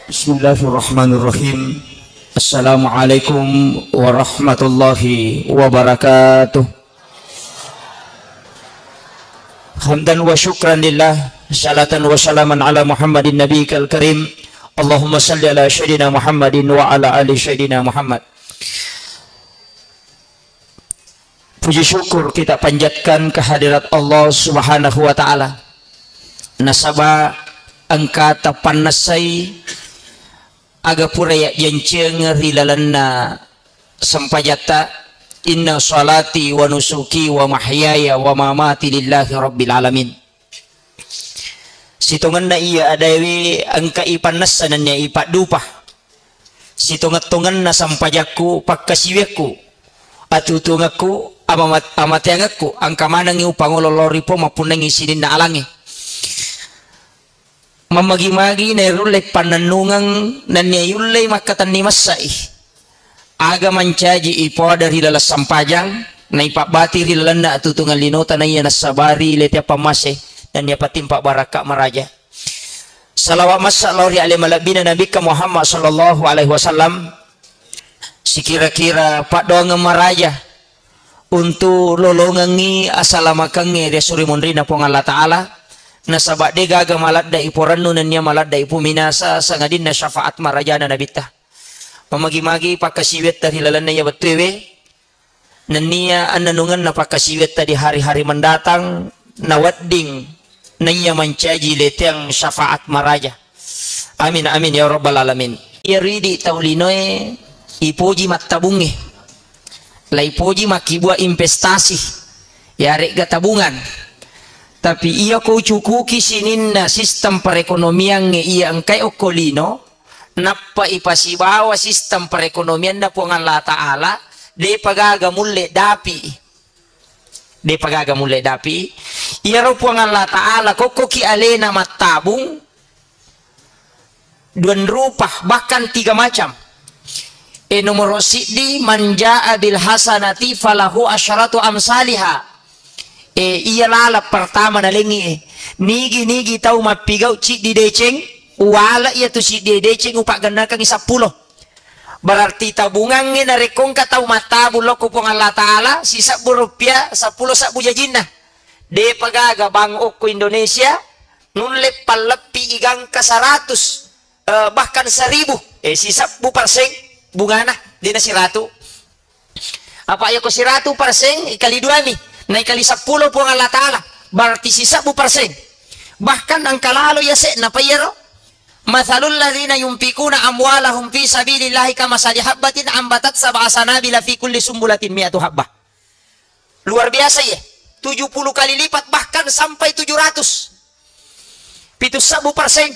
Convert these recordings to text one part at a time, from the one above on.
Bismillahirrahmanirrahim. Assalamualaikum warahmatullahi wabarakatuh. Hamdan wa syukran lillah, salatan wa salaman ala Muhammadin nabiyikal karim. Allahumma salli ala syedina Muhammadin wa ala ali syedina Muhammad. Puji syukur kita panjatkan kehadirat Allah subhanahu wa ta'ala. Nasaba angka tapan nasai aga pura ya jenceng rilalanna sampajata inna salati wa nusuki wa mahyaya wa mamati lillahi rabbil alamin. Situngan na iya adawi angka ipanassanan niya ipadupah. Situngat-tungan na sampajaku pagkasiwekku atutungaku amatiangaku angka manang upangololori po mapunang isinin na alangi. Mamagi-magi na irulay pananungang nanyayulay makatan ni masai aga mancaji ipo dari lalas sampajang na ipabati rilalan na atutungan linota na iya nasabari letya pamase dan niya patimpa baraka maraja. Salawat masa lori alim alabina Nabi ka Muhammad sallallahu alaihi wasallam sikira-kira pak doang maraja untuk lolongangi asalamakangi resuri munrina pong Allah Ta'ala nasabak de gaga malad da iporanno nanya malad da ipuminasa sangadin na syafaat marajana nabita pamagi-magi pakasiwet dari lalan ya betuwe nania ananungan na pakasiwet di hari-hari mendatang nawadding nanya mancaji leteng syafaat maraja. Amin amin ya rabbal alamin. Iridi taulinoe ipoji mattabunge la ipoji makibua investasi ya rega tabungan. Tapi iya ko cukuki sinin na sistem perekonomian nge iya angkai okolino napa ipasibawa sistem perekonomian na po ng Allah Ta'ala de pagaga muli dapi iya ro po ng Allah Ta'ala koko ki alena matabung duan rupa bahkan 3 macam nomor sidi manjaa bil hasanati falahu asyaratu amsalihah. Iya lalap pertama na lengi nigi tau mapigaw ci di deceng wala iya tu si di deceng upak ganda kang 10 berarti tabungan na rekong ka tau matabun loko pong Allah Ta'ala sisa rupiah 10 sabu jajinna de pagaga bang oko Indonesia nunle palepi igang ka 100 bahkan 1000 sisa bu perseng bungana di na siratu apa ayo ko siratu perseng ikali 2 nih na ikali 10 po ang Allah Ta'ala berarti sisa bu perseng bahkan ang kalalo yase na payero mathalul ladhina yumpikuna amwalahum fi sabilillahi kamasali habbatin ambatat sab'a sanabila fi kulli sumbulatin mi'atu habbah. Luar biasa ya 70 kali lipat bahkan sampai 700 pitus sabu perseng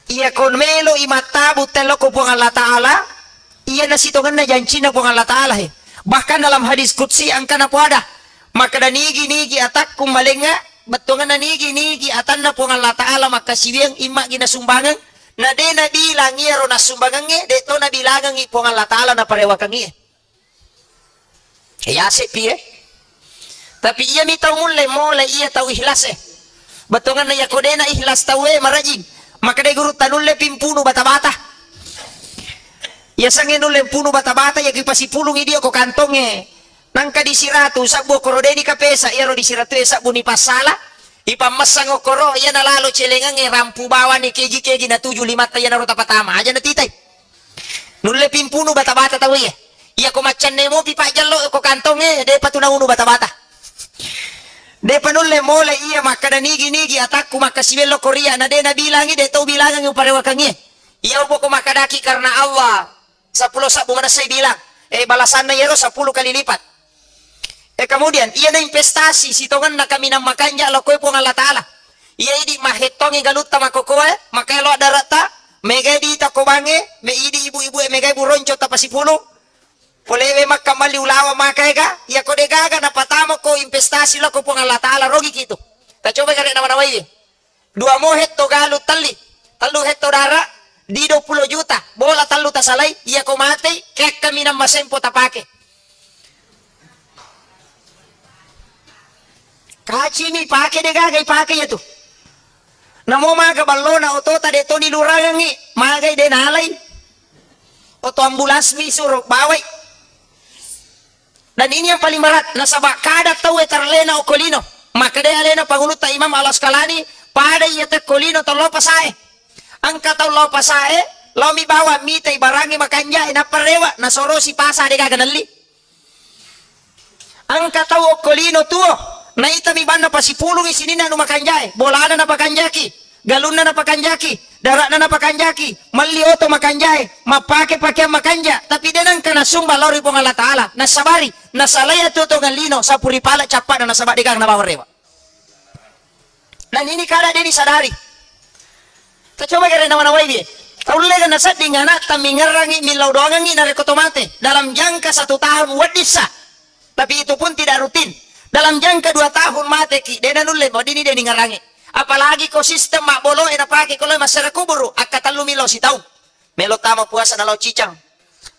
iya konmelo imatabu teloko po ang Allah Ta'ala iya nasitongan na janchina po ang Allah Ta'ala bahkan dalam hadis qudsi angka na po ada maka da nigi atak kung malinga batungan na nigi atan na po ng Allah Ta'ala maka siwiyang ima ginasumbangan na de nabilang iro na sumbangan de to nabilangan po ng Allah Ta'ala na parewakang kaya sipi tapi iya mi tau mulai iya tau ihlas batungan na yakode na ihlas tau marajin maka de guru tanulle pimpuno bata-bata ya sangin ulen puno bata-bata ya kipasipulong idio ko kantong nangka di siratu sabu korodeni kapesa ero di siratu sabu ni pasala ipamasang okoro ya nalalo celengang rampu bawa ni keji na 75 ya naro tapatama aja na titay nulle pimpuno bata-bata tahu ya ko macan nemo pipa jallo ko kantong de patuna uno bata-bata de panulle mole iya maka nigi atakku maka sibello korea na de nabilangi de tau bilangan yung parewakangi iya upo ko makadaki karena Allah 10 sabu mana saya bilang balasan na yero 10 kali lipat kemudian iya na investasi sitongan na kami nang makanya lokoy po ng Allah Ta'ala iya idi mahetong igaluta makokoe makelo darata mega di takobange me idi ibu-ibu mega ibu ronco tapasipulong polewe makamali ulawa makaiga iya ko degaga na patamo ko investasi loko po ng Allah Ta'ala rogi kito ta coba kare naman-naway 2 mohet to galut tali talu heto dara di 20 juta bola talu tasalay iya ko mate kek kami nang masempo tapake kachi mi pake de gagay pake ya tu Namo maga ballo na oto tade to nilurangi magay de nalay. Oto ambulans mi suruh baway. Dan ini yang paling berat, nasabak kada tahu etarlena okolino. Maka de alena pangulut ta Imam Al-Asqalani pada iya te kolino to lo pasae. Ang kataw lo pasae, lo mi bawa mi tay barangi makanja na parewa na soro si pasa de gaganali. Ang kataw okolino tuo. Na ita mi banda pasipulong isinina no makanjay, bolana na pakanjaki, galuna na pakanjaki, darak na pakanjaki, malioto makanjay, mapake makanja, tapi denang kana sumba lori pong Allah Ta'ala, nasabari, nasalaya tuto galino, sa puripala capat na nasabari kang nabawarewa. Dan ini kada deni sadari. Coba kira naman-naway dia. Kaulega nasad di ngana, tamingarangi, milaudoangi, narekotomate, dalam jangka 1 tahun wadisa, tapi itu pun tidak rutin. Dalam jangka 2 tahun mate ki dena nulle mo dini deni ngarangi. Apalagi ko sistem mak bolo ena pake ko masara kuburu akatalu milo si tau. Melo tama puasa na lo cicang.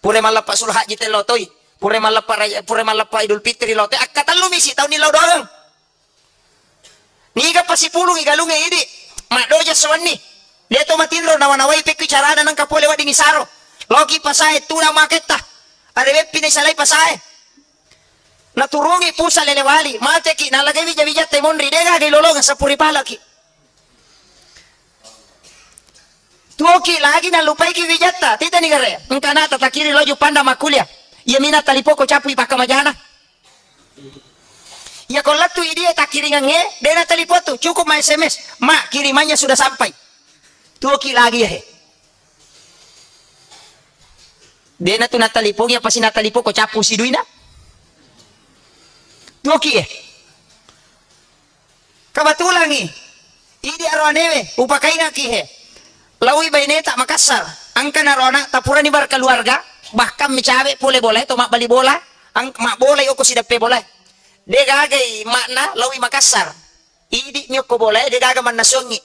Pure malapa sul haji te lotoi. Pure malapa Idul Fitri lote akatalu mi si tau ni lo doang. Niga pasipulung igalunge idi. Mak doja sawani. Dia to matindro nawanaway pe kucarana nang kapole wading isaro. Loki pasae tuna maketa. Arebe pinay pasae. Naturungi pusa lelewali mate ki nalagay bija temonri dega gilolong sa puripala ki tuoki lagi na lupai ki vijatta tita ni gare ngkana tatakiri loju panda makulia ya mina talipoko capu ipaka majana ya kolatu idea takiri ngange dena talipoto cukup ma SMS ma kirimannya sudah sampai tuoki lagi ya he dena tu natalipong ya pasi natalipoko capu si duina Doki kebetulan nih ini arwanewe upakai ngaki he lawi baineta Makassar angka narona tapura ni bar keluarga bahkan mecabe boleh to mak bali bola ang mak boleh oko sidape boleh de gagai makna lawi Makassar idi nyoko boleh de gaga manasongi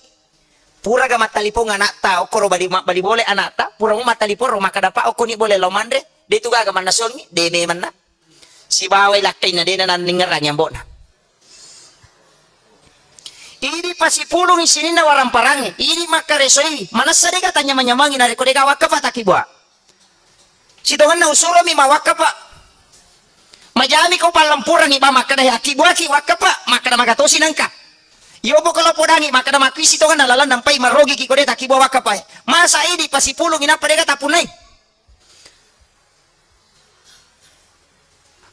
pura ga matalipong anak ta okoro bali mak bali boleh anak ta pura mo matalipong maka dapat oko ni boleh lomandre de tu gaga manasongi de me manna si bawai lakay na din na naningarang yung bona. Ini pasipulong isinin na warang parangi. Ini makaresoy. Manasari ka tanya manyamangin na reko dega wakapa takibwa. Si dongan na usuro mi mawakapa. Majami ko palampurang iba makada yakibwa ki wakapa makada magatosin ang ka. Yobo kalau podangi makada makwisi dongan na lalan nampay marogi ki kode takibwa wakapa. Masa ini pasipulong inapadega tapunay.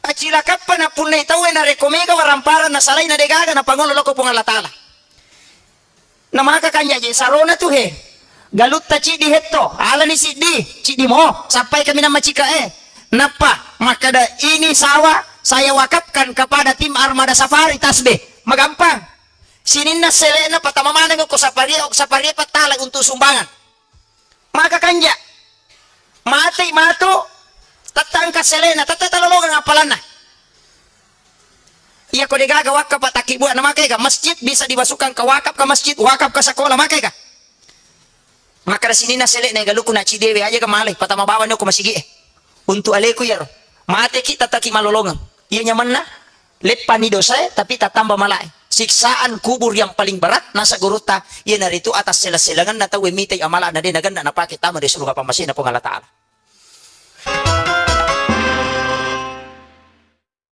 Acila kappa na punay tawe na rekomega warampara na salay na degaga na pangulo loko pong Allah Ta'ala. Na makakanya je sarona tu he. Galut ta cidi hetto. Ala ni sidi. Cidi mo. Sampai kami na macika Napa? Makada ini sawah saya wakafkan kepada tim armada safari tasbih. Magampang. Sinin na selena patamamanan ko safari patalag untuk sumbangan. Makakanya. Mati mato. Tatangka selena, tatalologan apalan na. Iya ko degaga wakaf takibuan na makai ka masjid bisa dimasukkan ke wakaf masjid, wakaf ke sekolah makai ka. Maka sini na selena galuku na cidewe aja ka malay patamabawan ko masigi untuk aleku yaro. Mate kita taki malolongan. Iya nyaman na lepa ni dosa tapi tatamba malay. Siksaan kubur yang paling berat nasa guruta iya narito atas sela-selangan na tawe mitay amala na din naganda na pakita mo di surga pamasin na pong Allah Ta'ala.